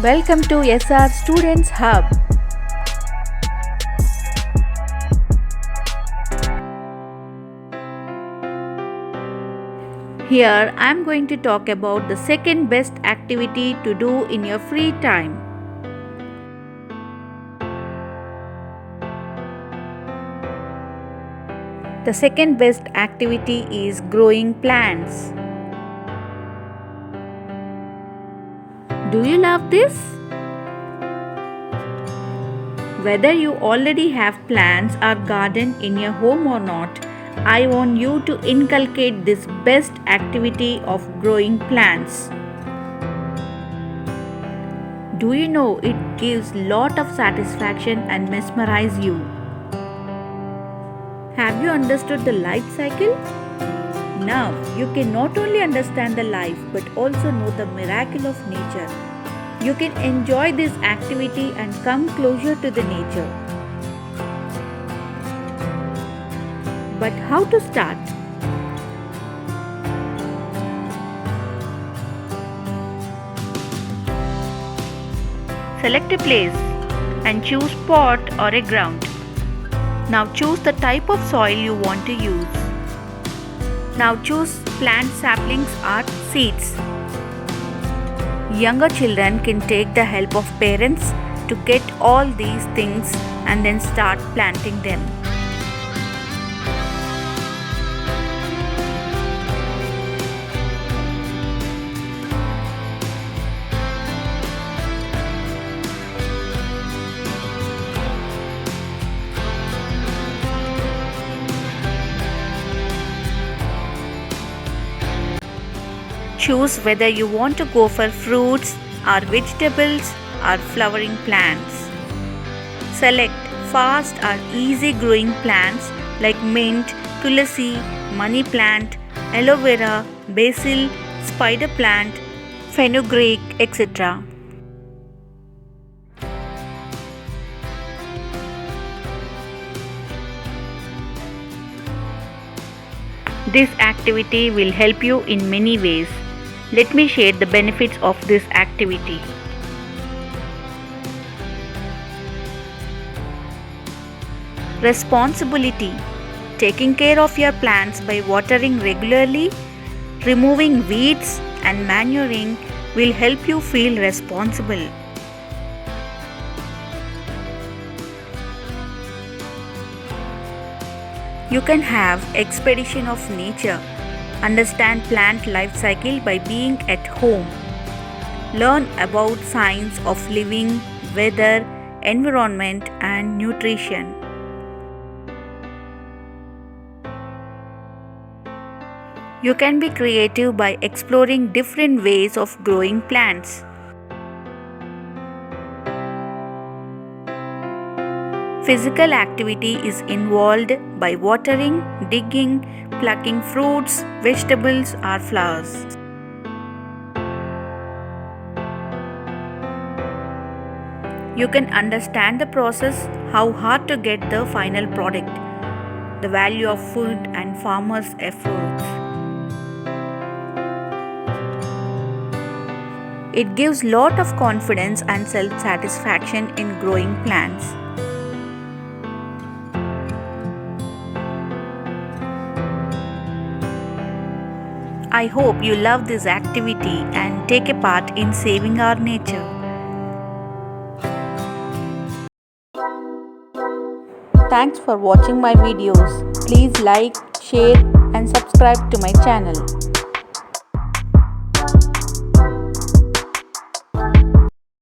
Welcome to SR Students Hub. Here I am going to talk about the second best activity to do in your free time. The second best activity is growing plants. Do you love this? Whether you already have plants or garden in your home or not, I want you to inculcate this best activity of growing plants. Do you know it gives lot of satisfaction and mesmerize you? Have you understood the life cycle? Now you can not only understand the life but also know the miracle of nature. You can enjoy this activity and come closer to the nature. But how to start? Select a place and choose pot or a ground. Now choose the type of soil you want to use. Now choose plant saplings or seeds. Younger children can take the help of parents to get all these things and then start planting them. Choose whether you want to go for fruits or vegetables or flowering plants. Select fast or easy growing plants like mint, tulsi, money plant, aloe vera, basil, spider plant, fenugreek, etc. This activity will help you in many ways. Let me share the benefits of this activity. Responsibility. Taking care of your plants by watering regularly, removing weeds and manuring will help you feel responsible. You can have expedition of nature. Understand plant life cycle by being at home. Learn about science of living, weather, environment and nutrition. You can be creative by exploring different ways of growing plants. Physical activity is involved by watering, digging, plucking fruits, vegetables or flowers. You can understand the process, how hard to get the final product, the value of food and farmers' efforts. It gives lot of confidence and self-satisfaction in growing plants. I hope you love this activity and take a part in saving our nature. Thanks for watching my videos. Please like, share and subscribe to my channel.